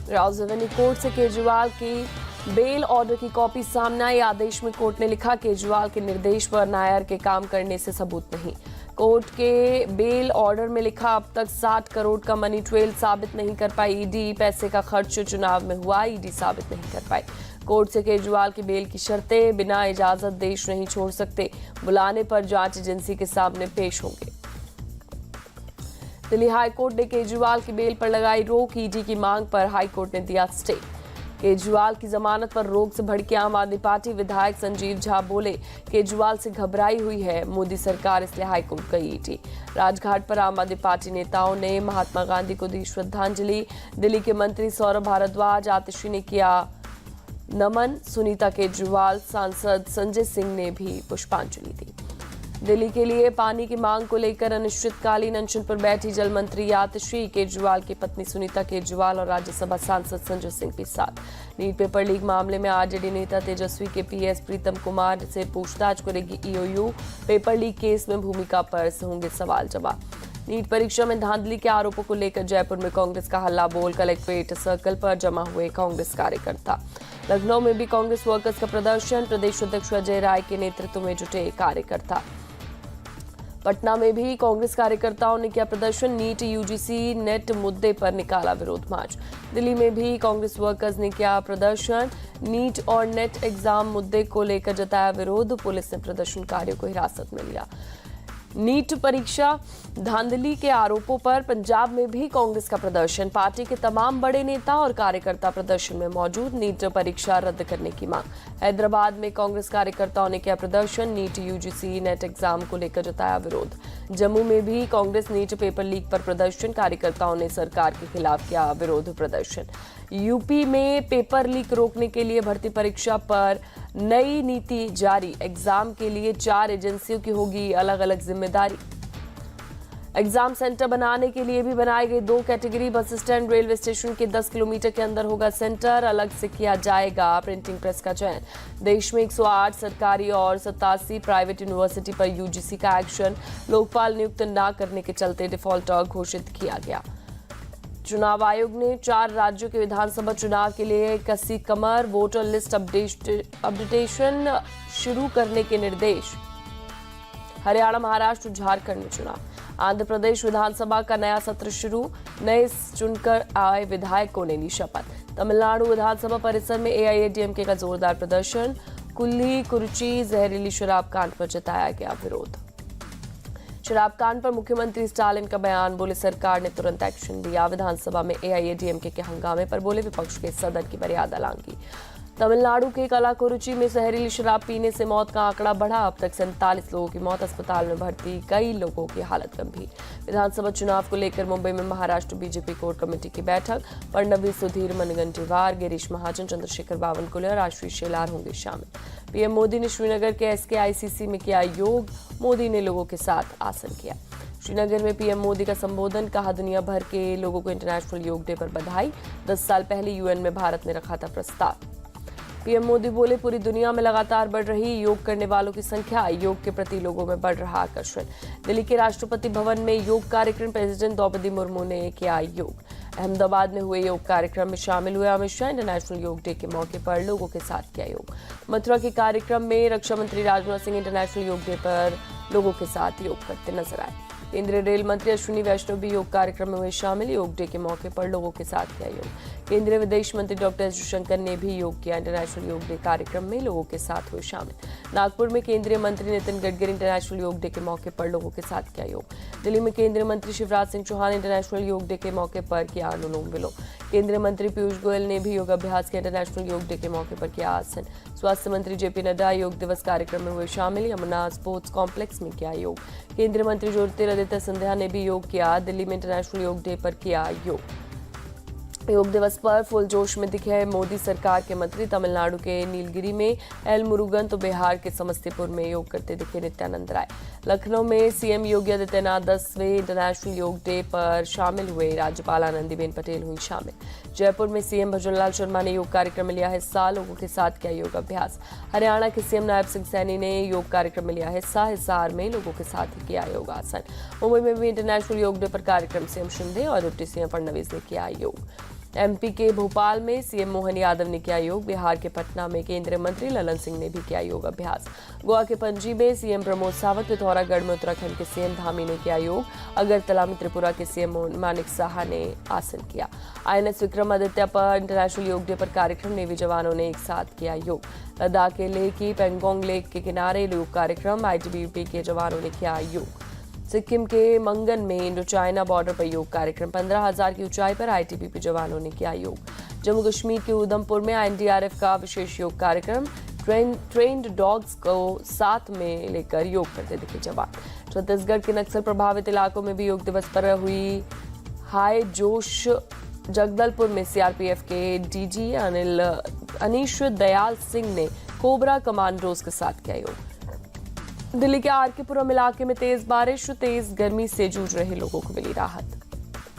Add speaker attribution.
Speaker 1: राजधानी कोर्ट से केजरीवाल की बेल ऑर्डर की कॉपी सामने आई। आदेश में कोर्ट ने लिखा, केजरीवाल के निर्देश पर नायर के काम करने से सबूत नहीं। कोर्ट के बेल ऑर्डर में लिखा, अब तक 60 करोड़ का मनी ट्रेल साबित नहीं कर पाई ईडी। पैसे का खर्च चुनाव में हुआ, ईडी साबित नहीं कर पाई। कोर्ट से केजरीवाल की बेल की शर्तें, बिना इजाजत देश नहीं छोड़ सकते, बुलाने पर जांच एजेंसी के सामने पेश होंगे। दिल्ली हाईकोर्ट ने केजरीवाल की बेल पर लगाई रोक। ईडी की मांग पर हाईकोर्ट ने दिया स्टे। केजरीवाल की जमानत पर रोक से भड़के आम आदमी पार्टी विधायक संजीव झा बोले, केजरीवाल से घबराई हुई है मोदी सरकार, इसलिए हाईकोर्ट गई ईडी। राजघाट पर आम आदमी पार्टी नेताओं ने महात्मा गांधी को दी श्रद्धांजलि। दिल्ली के मंत्री सौरभ भारद्वाज, आतिशी ने किया नमन। सुनीता केजरीवाल, सांसद संजय सिंह ने भी पुष्पांजलि दी। दिल्ली के लिए पानी की मांग को लेकर अनिश्चितकालीन अनशन पर बैठी जल मंत्री आतिशी। केजरीवाल की पत्नी सुनीता केजरीवाल और राज्यसभा सांसद संजय सिंह के साथ। नीट पेपर लीक मामले में आरजेडी नेता तेजस्वी के पीएस प्रीतम कुमार से पूछताछ करेगी ईओयू। पेपर लीक केस में भूमिका पर होंगे सवाल जवाब। नीट परीक्षा में धांधली के आरोपों को लेकर जयपुर में कांग्रेस का हल्ला बोल। कलेक्ट्रेट सर्कल पर जमा हुए कांग्रेस कार्यकर्ता। लखनऊ में भी कांग्रेस वर्कर्स का प्रदर्शन। प्रदेश अध्यक्ष अजय राय के नेतृत्व में जुटे कार्यकर्ता। पटना में भी कांग्रेस कार्यकर्ताओं ने किया प्रदर्शन। नीट यूजीसी नेट मुद्दे पर निकाला विरोध मार्च। दिल्ली में भी कांग्रेस वर्कर्स ने किया प्रदर्शन। नीट और नेट एग्जाम मुद्दे को लेकर जताया विरोध। पुलिस ने प्रदर्शनकारियों को हिरासत में लिया। नीट परीक्षा धांधली के आरोपों पर पंजाब में भी कांग्रेस का प्रदर्शन। पार्टी के तमाम बड़े नेता और कार्यकर्ता प्रदर्शन में मौजूद। नीट परीक्षा रद्द करने की मांग। हैदराबाद में कांग्रेस कार्यकर्ताओं ने किया प्रदर्शन। नीट यूजीसी नेट एग्जाम को लेकर जताया विरोध। जम्मू में भी कांग्रेस नीट पेपर लीक पर प्रदर्शन। कार्यकर्ताओं ने सरकार के खिलाफ किया विरोध प्रदर्शन। यूपी में पेपर लीक रोकने के लिए भर्ती परीक्षा पर नई नीति जारी। एग्जाम के लिए 4 एजेंसियों की होगी अलग अलग जिम्मेदारी। एग्जाम सेंटर बनाने के लिए भी बनाई गई 2 category. Bus stand, railway station के 10 किलोमीटर के अंदर होगा सेंटर। अलग से किया जाएगा प्रिंटिंग प्रेस का चयन। देश में 108 सरकारी और 87 प्राइवेट यूनिवर्सिटी पर यूजीसी का एक्शन। लोकपाल नियुक्त न करने के चलते डिफॉल्टर घोषित किया गया। चुनाव आयोग ने 4 राज्यों के विधानसभा चुनाव के लिए कसी कमर। वोटर लिस्ट अपडेटेशन शुरू करने के निर्देश। हरियाणा, महाराष्ट्र, झारखंड में चुनाव। आंध्र प्रदेश विधानसभा का नया सत्र शुरू। नए चुनकर आए विधायकों ने ली शपथ। तमिलनाडु विधानसभा परिसर में एआईएडीएमके का जोरदार प्रदर्शन। कुल्ली कुरुची जहरीली शराब कांड पर जताया गया विरोध। शराब कांड पर मुख्यमंत्री स्टालिन का बयान। बोले, सरकार ने तुरंत एक्शन लिया। विधानसभा में एआईएडीएमके के हंगामे पर बोले, विपक्ष के सदन की मर्यादा लांघी। तमिलनाडु के कलाकुरुचि में जहरीली शराब पीने से मौत का आंकड़ा बढ़ा। अब तक 47 लोगों की मौत। अस्पताल में भर्ती कई लोगों की हालत गंभीर। विधानसभा चुनाव को लेकर मुंबई में महाराष्ट्र बीजेपी कोर कमेटी की बैठक। फडणवीस, सुधीर मुनगंटीवार, गिरीश महाजन, चंद्रशेखर बावनकुले और आशीष शेलार होंगे शामिल। पीएम मोदी ने श्रीनगर के एसकेआईसीसी में किया योग। मोदी ने लोगों के साथ आसन किया। श्रीनगर में पीएम मोदी का संबोधन। कहा, दुनिया भर के लोगों को इंटरनेशनल योग डे पर बधाई। 10 साल पहले यूएन में भारत ने रखा था प्रस्ताव। पीएम मोदी बोले, पूरी दुनिया में लगातार बढ़ रही योग करने वालों की संख्या। योग के प्रति लोगों में बढ़ रहा आकर्षण। दिल्ली के राष्ट्रपति भवन में योग कार्यक्रम। प्रेसिडेंट द्रौपदी मुर्मू ने किया योग। अहमदाबाद में हुए योग कार्यक्रम में शामिल हुए अमित शाह। इंटरनेशनल योग डे के मौके पर लोगों के साथ किया योग। मथुरा के कार्यक्रम में रक्षा मंत्री राजनाथ सिंह इंटरनेशनल योग डे पर लोगों के साथ योग करते नजर आए। केंद्रीय रेल मंत्री अश्विनी वैष्णव भी योग कार्यक्रम में हुए शामिल। योग डे के मौके पर लोगों के साथ किया योग। केंद्रीय विदेश मंत्री डॉक्टर एस जयशंकर ने भी योग किया। इंटरनेशनल योग डे कार्यक्रम में लोगों के साथ हुए शामिल। नागपुर में केंद्रीय मंत्री नितिन गडकरी इंटरनेशनल योग डे के मौके पर लोगों के साथ किया योग। दिल्ली में केंद्रीय मंत्री शिवराज सिंह चौहान इंटरनेशनल योग डे के मौके पर किया अनुलोम विलोम। केंद्रीय मंत्री पीयूष गोयल ने भी योग अभ्यास किया। इंटरनेशनल योग डे के मौके पर किया आसन। स्वास्थ्य मंत्री जेपी नड्डा योग दिवस कार्यक्रम में हुए शामिल। यमुना स्पोर्ट्स कॉम्प्लेक्स में किया योग। केंद्रीय मंत्री ज्योतिरादित्य सिंधिया ने भी योग किया। दिल्ली में इंटरनेशनल योग डे पर किया योग। योग दिवस पर फुल जोश में दिखे मोदी सरकार के मंत्री। तमिलनाडु के नीलगिरी में एल मुरुगन तो बिहार के समस्तीपुर में योग करते दिखे नित्यानंद राय। लखनऊ में सीएम योगी आदित्यनाथ 10वें इंटरनेशनल योग डे पर शामिल हुए। राज्यपाल आनंदीबेन पटेल हुई शामिल। जयपुर में सीएम भजनलाल शर्मा ने योग कार्यक्रम में लिया हिस्सा। लोगों के साथ किया योग अभ्यास। हरियाणा के सीएम नायब सिंह सैनी ने योग कार्यक्रम में लिया हिस्सा। हिसार में लोगों के साथ किया योगासन। मुंबई में भी इंटरनेशनल योग डे पर कार्यक्रम सीएम शिंदे और डिप्टी सीएम फडणवीस ने किया योग। एमपी के भोपाल में सीएम मोहन यादव ने किया योग। बिहार के पटना में केंद्रीय मंत्री ललन सिंह ने भी किया योग अभ्यास। गोवा के पणजी में सीएम प्रमोद सावंत, पिथौरागढ़ में उत्तराखंड के सीएम धामी ने किया योग। अगरतला में त्रिपुरा के सीएम मानिक साहा ने आसन किया। आईएनएस विक्रमादित्य पर इंटरनेशनल योग डे पर कार्यक्रम, नेवी जवानों ने एक साथ किया योग। लद्दाख के लेह की पेंगोंग लेक के किनारे योग कार्यक्रम, आईटीबीपी के जवानों ने किया योग। सिक्किम के मंगन में इंडो चाइना बॉर्डर पर योग कार्यक्रम, 15,000 की ऊंचाई पर आईटीबीपी जवानों ने किया योग। जम्मू कश्मीर के उधमपुर में एनडीआरएफ का विशेष योग कार्यक्रम, ट्रेन्ड डॉग्स को साथ में लेकर योग करते दिखे जवान। छत्तीसगढ़ के नक्सल प्रभावित इलाकों में भी योग दिवस पर हुई हाई जोश। जगदलपुर में सीआरपीएफ के डीजी अनीश दयाल सिंह ने कोबरा कमांडोज के साथ किया योग। दिल्ली के आरके पुरम इलाके में तेज बारिश, तेज गर्मी से जूझ रहे लोगों को मिली राहत।